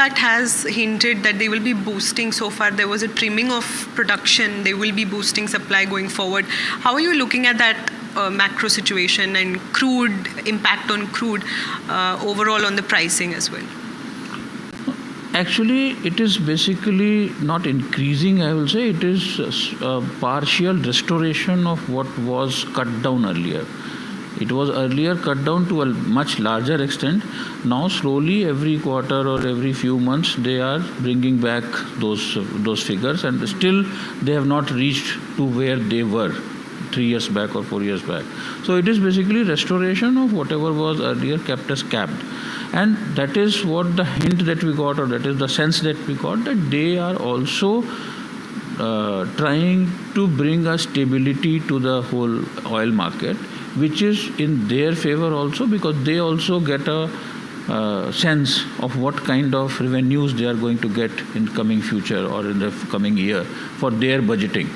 fact has hinted that they will be boosting. So far there was a trimming of production. They will be boosting supply going forward. How are you looking at that macro situation and crude impact on crude overall on the pricing as well? Actually, it is basically not increasing, I will say. It is a partial restoration of what was cut down earlier. It was earlier cut down to a much larger extent. Now, slowly, every quarter or every few months, they are bringing back those figures, and still they have not reached to where they were 3 years back or 4 years back. So it is basically restoration of whatever was earlier kept as capped. And that is what the hint that we got, or that is the sense that we got, that they are also trying to bring a stability to the whole oil market, which is in their favor also, because they also get a sense of what kind of revenues they are going to get in coming future or in the coming year for their budgeting.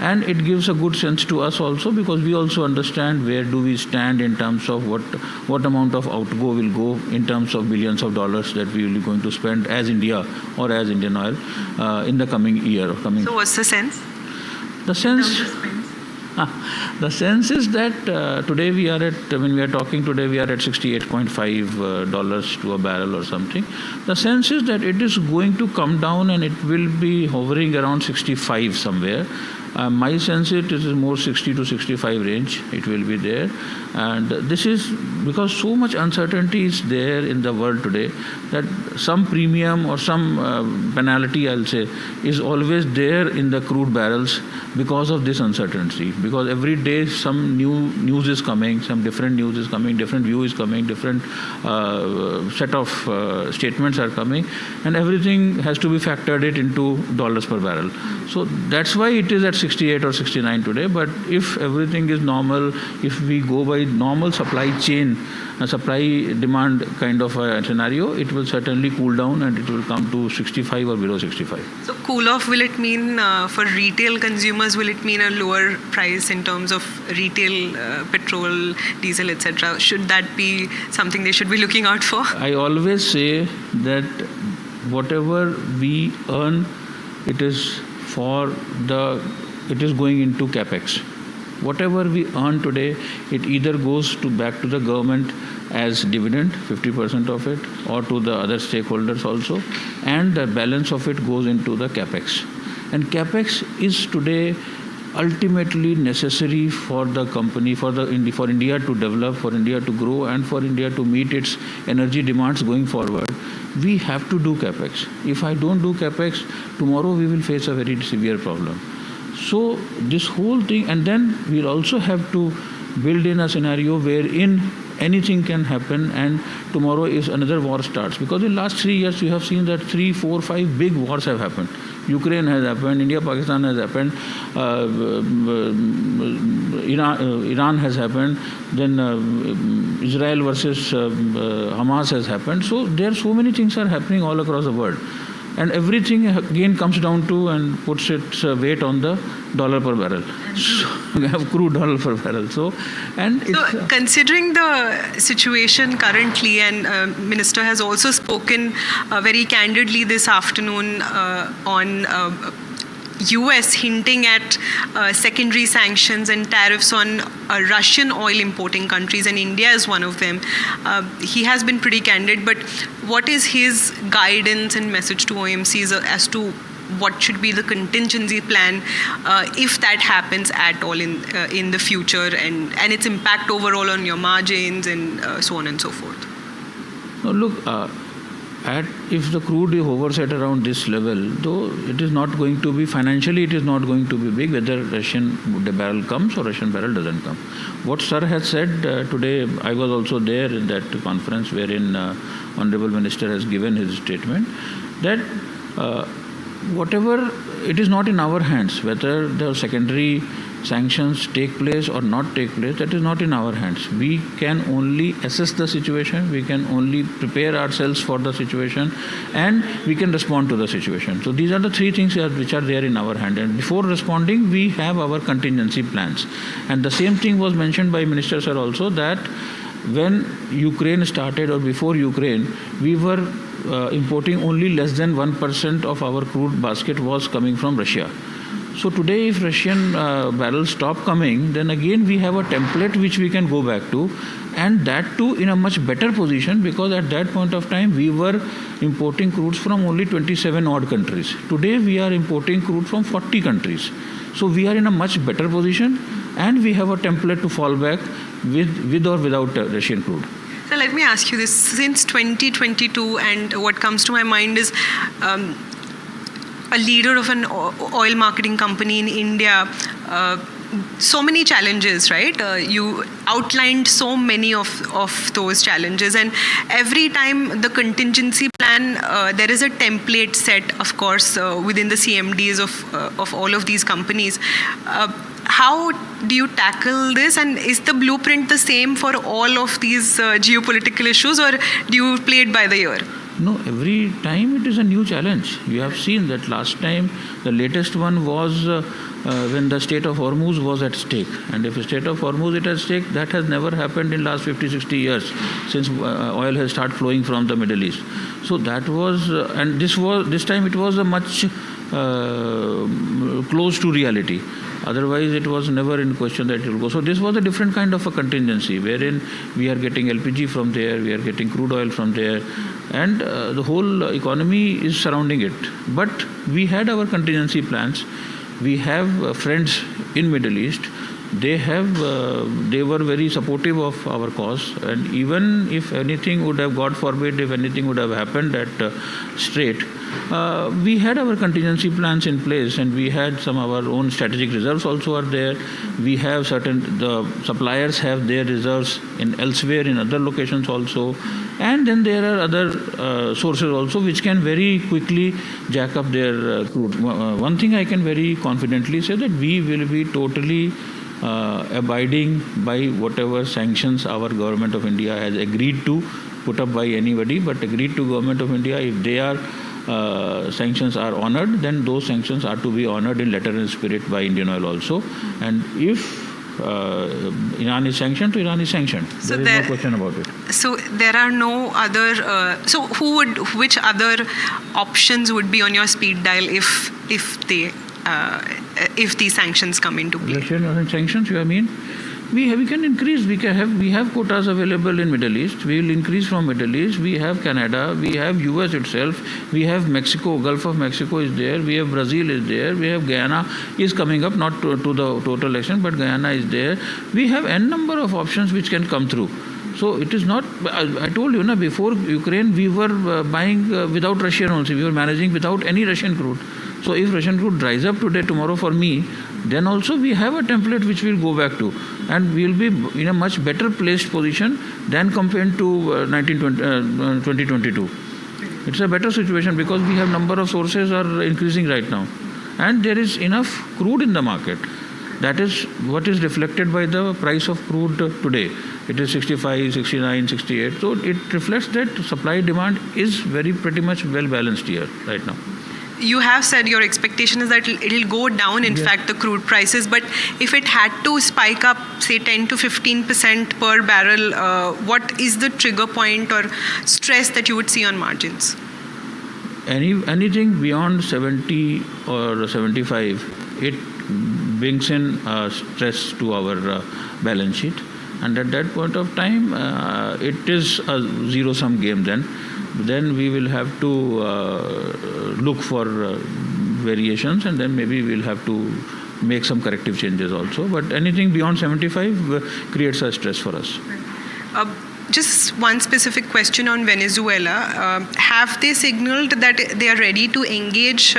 And it gives a good sense to us also, because we also understand where do we stand in terms of what amount of outgo will go in terms of billions of dollars that we will be going to spend as India or as Indian Oil in the coming year. So what's the sense? The sense is that today we are at, when we are talking today, we are at $68.5 to a barrel or something. The sense is that it is going to come down and it will be hovering around 65 somewhere. My sense it is more 60 to 65 range. It will be there. And this is because so much uncertainty is there in the world today that some premium or some penalty, I'll say, is always there in the crude barrels because of this uncertainty. Because every day some new news is coming, some different news is coming, different view is coming, different set of statements are coming, and everything has to be factored it into dollars per barrel. So that's why it is at 68 or 69 today. But if everything is normal, if we go by normal supply chain, supply demand kind of a scenario, it will certainly cool down and it will come to 65 or below 65. So cool off, will it mean for retail consumers, will it mean a lower price in terms of retail petrol, diesel, etc.? Should that be something they should be looking out for? I always say that whatever we earn, it is going into capex. Whatever we earn today, it either goes back to the government as dividend, 50% of it, or to the other stakeholders also, and the balance of it goes into the capex. And capex is today ultimately necessary for the company, for India to develop, for India to grow, and for India to meet its energy demands going forward. We have to do capex. If I don't do capex, tomorrow we will face a very severe problem. So this whole thing, and then we'll also have to build in a scenario wherein anything can happen and tomorrow is another war starts. Because in the last 3 years, you have seen that 3, 4, 5 big wars have happened. Ukraine has happened, India-Pakistan has happened, Iran has happened, then Israel versus Hamas has happened. So there are so many things are happening all across the world. And everything again comes down to and puts its weight on the dollar per barrel. So we have crude dollar per barrel. So considering the situation currently, and Minister has also spoken very candidly this afternoon on US hinting at secondary sanctions and tariffs on Russian oil importing countries, and India is one of them. He has been pretty candid, but what is his guidance and message to OMCs as to what should be the contingency plan if that happens at all in the future, and its impact overall on your margins and so on and so forth? Now look, if the crude hovers at around this level, though it is not going to be, financially it is not going to be big whether Russian barrel comes or Russian barrel doesn't come. What Sir has said today, I was also there in that conference wherein Honorable Minister has given his statement, that whatever, it is not in our hands whether the secondary sanctions take place or not take place. That is not in our hands. We can only assess the situation, we can only prepare ourselves for the situation, and we can respond to the situation. So these are the three things which are there in our hand, and before responding we have our contingency plans. And the same thing was mentioned by Minister Sir also, that when Ukraine started or before Ukraine, we were importing only less than 1% of our crude basket was coming from Russia. So today, if Russian barrels stop coming, then again we have a template which we can go back to, and that too in a much better position, because at that point of time we were importing crudes from only 27 odd countries. Today we are importing crude from 40 countries. So we are in a much better position, and we have a template to fall back with or without Russian crude. So let me ask you this: since 2022, and what comes to my mind is a leader of an oil marketing company in India, so many challenges, right? You outlined so many of those challenges, and every time the contingency plan, there is a template set, of course, within the CMDs of all of these companies. How do you tackle this, and is the blueprint the same for all of these geopolitical issues, or do you play it by the ear? No, every time it is a new challenge. You have seen that last time, the latest one was when the state of Hormuz was at stake. And if the state of Hormuz is at stake, that has never happened in last 50, 60 years since oil has started flowing from the Middle East. So that was, and this time it was a much close to reality. Otherwise, it was never in question that it will go. So this was a different kind of a contingency, wherein we are getting LPG from there, we are getting crude oil from there, and the whole economy is surrounding it. But we had our contingency plans. We have friends in Middle East. They were very supportive of our cause, and even if anything would have, God forbid, if anything would have happened at Strait, we had our contingency plans in place, and we had some of our own strategic reserves also are there. We have the suppliers have their reserves in elsewhere in other locations also, and then there are other sources also which can very quickly jack up their crude. One thing I can very confidently say, that we will be totally abiding by whatever sanctions our government of India has agreed to put up by anybody, but agreed to government of India. If they are sanctions are honored, then those sanctions are to be honored in letter and spirit by Indian Oil also. And if Iran is sanctioned, to Iran is sanctioned. So there is no question about it. So there are no other. So which other options would be on your speed dial if these sanctions come into play? Russian sanctions, you mean? We can increase. We have quotas available in Middle East. We will increase from Middle East. We have Canada. We have US itself. We have Mexico. Gulf of Mexico is there. We have Brazil is there. We have Guyana is coming up, not to the total extent, but Guyana is there. We have n number of options which can come through. So it is not. I told you, before Ukraine, we were buying without Russian also. We were managing without any Russian crude. So if Russian crude dries up today, tomorrow for me, then also we have a template which we'll go back to, and we'll be in a much better placed position than compared to 2022. It's a better situation because we have number of sources are increasing right now, and there is enough crude in the market. That is what is reflected by the price of crude today. It is 65, 69, 68. So it reflects that supply demand is pretty much well balanced here right now. You have said your expectation is that it'll go down, in fact, the crude prices. But if it had to spike up, say 10 to 15% per barrel, what is the trigger point or stress that you would see on margins? Anything beyond 70 or 75, it brings in stress to our balance sheet. And at that point of time, it is a zero-sum game then. Then we will have to look for variations, and then maybe we'll have to make some corrective changes also. But anything beyond 75 creates a stress for us. Just one specific question on Venezuela. Have they signaled that they are ready to engage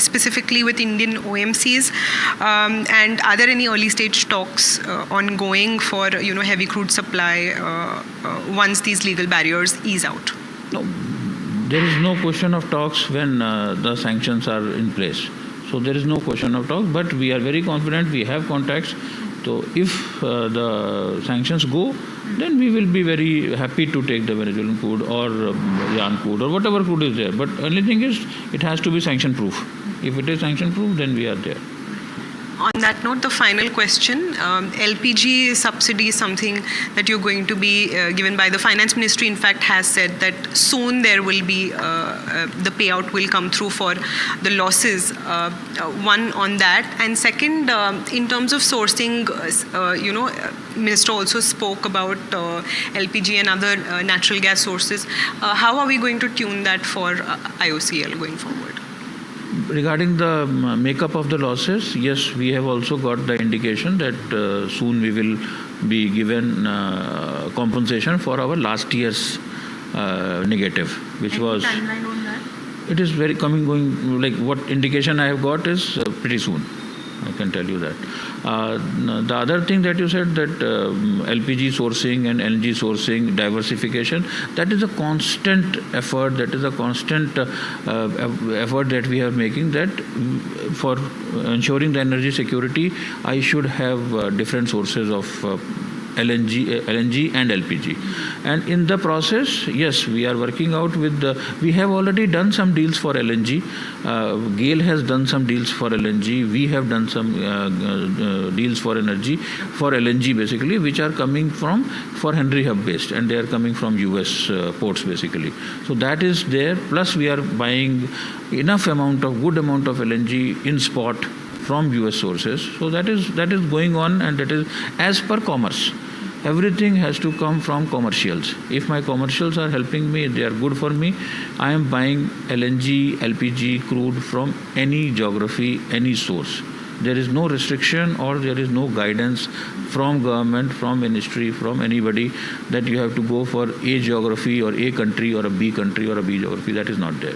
specifically with Indian OMCs? And are there any early stage talks ongoing for heavy crude supply once these legal barriers ease out? No, there is no question of talks when the sanctions are in place. So there is no question of talks, but we are very confident. We have contacts. So if the sanctions go, then we will be very happy to take the Venezuelan crude or Iran crude or whatever crude is there. But only thing is, it has to be sanction proof. If it is sanction proof, then we are there. On that note, the final question, LPG subsidy is something that you're going to be given by the Finance Ministry. In fact, has said that soon there will be, the payout will come through for the losses. One on that. And second, in terms of sourcing, Minister also spoke about LPG and other natural gas sources. How are we going to tune that for IOCL going forward? Regarding the makeup of the losses, yes, we have also got the indication that soon we will be given compensation for our last year's negative, which Any was. timeline on that? It is going, like what indication I have got is pretty soon. I can tell you that. The other thing that you said, that LPG sourcing and LNG sourcing diversification, that is a constant effort. That is a constant effort that we are making. That for ensuring the energy security, I should have different sources of LNG and LPG. And in the process, yes, we are working out with we have already done some deals for LNG. GAIL has done some deals for LNG. We have done some deals for LNG basically, which are coming for Henry Hub based, and they are coming from US ports basically. So that is there. Plus we are buying good amount of LNG in spot from US sources. So that is going on, and that is as per commerce. Everything has to come from commercials. If my commercials are helping me, they are good for me. I am buying LNG, LPG, crude from any geography, any source. There is no restriction or there is no guidance from government, from ministry, from anybody that you have to go for A geography or A country or a B country or a B geography. That is not there.